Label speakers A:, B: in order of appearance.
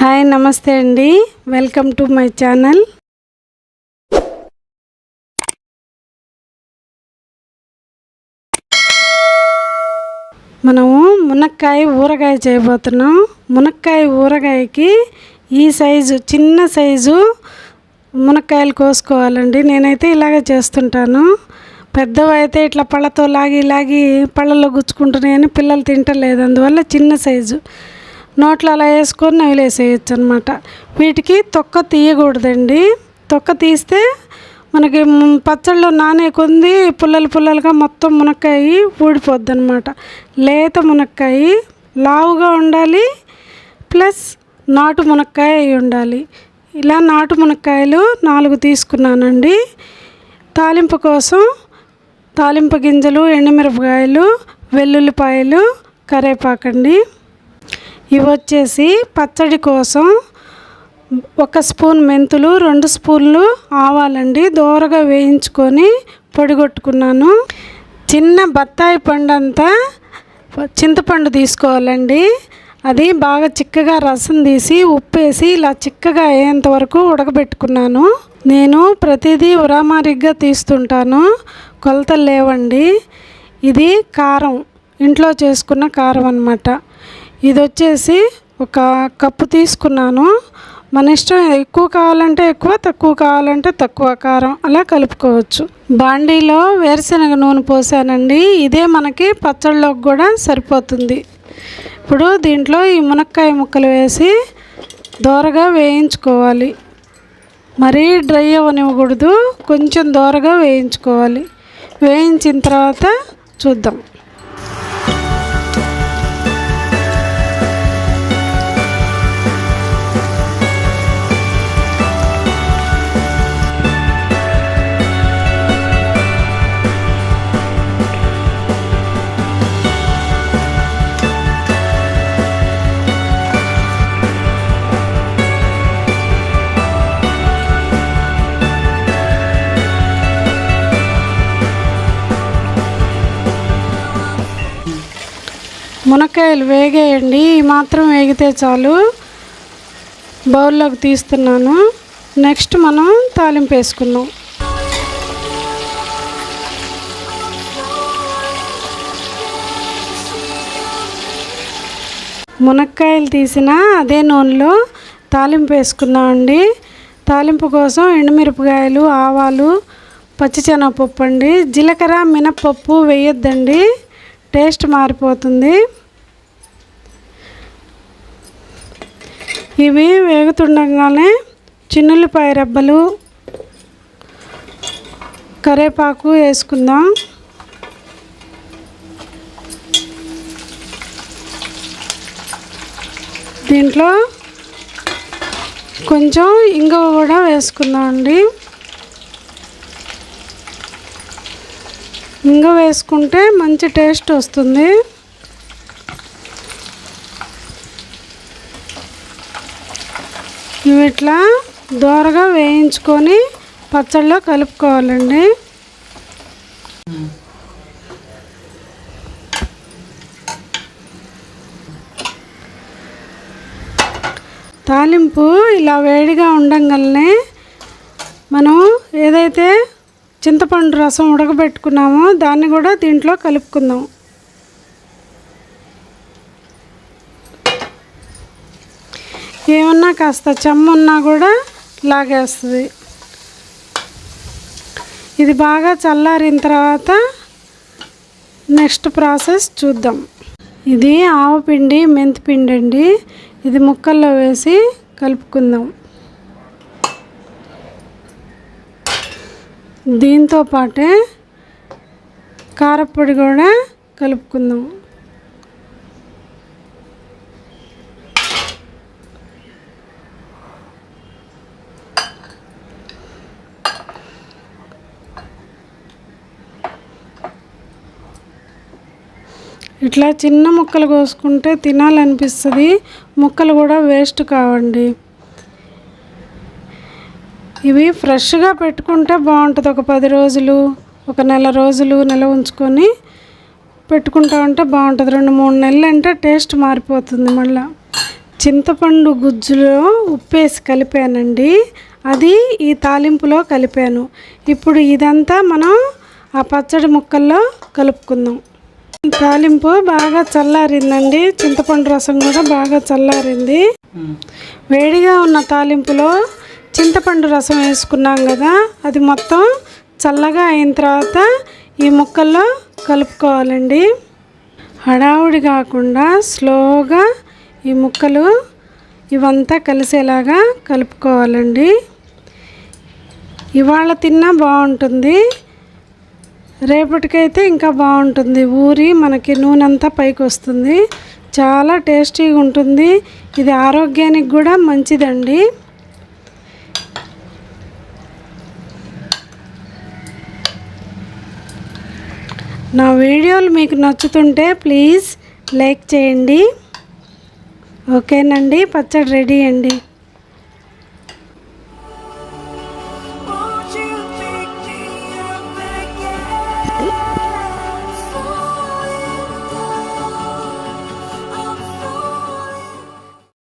A: Hi నమస్తే అండి, welcome to my channel. మనము మునక్కాయ ఊరగాయ చేయబోతున్నాం. మునక్కాయ ఊరగాయకి ఈ సైజు చిన్న సైజు మునక్కాయలు కోసుకోవాలండి. నేనైతే ఇలాగే చేస్తుంటాను. పెద్దవి అయితే ఇట్లా పళ్ళతో లాగి పళ్ళలో గుచ్చుకుంటున్నాయని పిల్లలు తింటలేదు. అందువల్ల చిన్న సైజు నోట్లో అలా వేసుకొని నవిలేసేయచ్చు అనమాట. వీటికి తొక్క తీయకూడదండి. తొక్క తీస్తే మనకి పచ్చళ్ళలో నానే కొంది పుల్లలుగా మొత్తం మునక్కాయ ఊడిపోద్ది అనమాట. లేత మునక్కాయ లావుగా ఉండాలి, ప్లస్ నాటు మునక్కాయ అయి ఉండాలి. ఇలా నాటు మునక్కాయలు 4 తీసుకున్నానండి. తాలింపు కోసం తాలింపు గింజలు, ఎండుమిరపకాయలు, వెల్లుల్లిపాయలు, కరివేపాకండి. ఇవి వచ్చేసి పచ్చడి కోసం 1 స్పూన్ మెంతులు, 2 స్పూన్లు ఆవాలండి. దోరగా వేయించుకొని పొడిగొట్టుకున్నాను. చిన్న బత్తాయి పండు అంతా చింతపండు తీసుకోవాలండి. అది బాగా చిక్కగా రసం తీసి ఉప్పేసి ఇలా చిక్కగా అయ్యేంత వరకు ఉడకబెట్టుకున్నాను. నేను ప్రతిదీ ఉరామారిగ్గా తీస్తుంటాను, కొలతలు లేవండి. ఇది కారం, ఇంట్లో చేసుకున్న కారం అన్నమాట. ఇది వచ్చేసి 1 కప్పు తీసుకున్నాను. మన ఇష్టం, ఎక్కువ కావాలంటే ఎక్కువ, తక్కువ కావాలంటే తక్కువ కారం అలా కలుపుకోవచ్చు. బాండీలో వేరుశనగ నూనె పోసానండి. ఇదే మనకి పచ్చళ్ళలోకి కూడా సరిపోతుంది. ఇప్పుడు దీంట్లో ఈ మునక్కాయ ముక్కలు వేసి దోరగా వేయించుకోవాలి. మరీ డ్రై అవ్వనివ్వకూడదు, కొంచెం దోరగా వేయించుకోవాలి. వేయించిన తర్వాత చూద్దాం. మునక్కాయలు వేగేయండి. ఈ మాత్రం వేగితే చాలు. బౌల్లోకి తీస్తున్నాను. నెక్స్ట్ మనం తాలింపు వేసుకున్నాం. మునక్కాయలు తీసిన అదే నూనెలో తాలింపు వేసుకున్నామండి. తాలింపు కోసం ఎండుమిరపకాయలు, ఆవాలు, పచ్చిశనగపప్పు అండి. జీలకర్ర, మినప్పప్పు వేయొద్దండి, టేస్ట్ మారిపోతుంది. ఇవి వేగుతుండగానే చిన్నుల్లిపాయ రెబ్బలు, కరివేపాకు వేసుకుందాం. దీంట్లో కొంచెం ఇంగువ కూడా వేసుకుందాం అండి. ఇంగువ వేసుకుంటే మంచి టేస్ట్ వస్తుంది. ఇవి ఇట్లా దోరగా వేయించుకొని పచ్చళ్ళలో కలుపుకోవాలండి. తాలింపు ఇలా వేడిగా ఉండంగానే మనం ఏదైతే చింతపండు రసం ఉడకబెట్టుకున్నామో దాన్ని కూడా దీంట్లో కలుపుకుందాం. ఏమన్నా కాస్త చెమ్మున్నా కూడా లాగేస్తుంది. ఇది బాగా చల్లారిన తర్వాత నెక్స్ట్ ప్రాసెస్ చూద్దాం. ఇది ఆవపిండి, మెంతిపిండి అండి. ఇది ముక్కల్లో వేసి కలుపుకుందాం. దీంతో పాటే కారపొడి కూడా కలుపుకుందాం. ఇట్లా చిన్న ముక్కలు కోసుకుంటే తినాలనిపిస్తుంది. ముక్కలు కూడా వేస్ట్ కావండి. ఇవి ఫ్రెష్గా పెట్టుకుంటే బాగుంటుంది. ఒక 10 రోజులు, ఒక నెల రోజులు నిల్వ ఉంచుకొని పెట్టుకుంటా ఉంటే బాగుంటుంది. 2-3 నెలలు అంటే టేస్ట్ మారిపోతుంది. మళ్ళీ చింతపండు గుజ్జులో ఉప్పేసి కలిపానండి. అది ఈ తాలింపులో కలిపాను. ఇప్పుడు ఇదంతా మనం ఆ పచ్చడి ముక్కల్లో కలుపుకుందాం. తాలింపు బాగా చల్లారిందండి. చింతపండు రసం కూడా బాగా చల్లారింది. వేడిగా ఉన్న తాలింపులో చింతపండు రసం వేసుకున్నాం కదా, అది మొత్తం చల్లగా అయిన తర్వాత ఈ ముక్కల్లో కలుపుకోవాలండి. హడావుడి కాకుండా స్లోగా ఈ ముక్కలు ఇవంతా కలిసేలాగా కలుపుకోవాలండి. ఇవాళ తిన్నా బాగుంటుంది, రేపటికైతే ఇంకా బాగుంటుంది. ఊరి మనకి నూనె అంతా పైకి వస్తుంది. చాలా టేస్టీగా ఉంటుంది. ఇది ఆరోగ్యానికి కూడా మంచిదండి. నా వీడియోలు మీకు నచ్చుతుంటే ప్లీజ్ లైక్ చేయండి. ఓకేనండి, పచ్చడి రెడీ అండి.
B: Won't you pick me up again?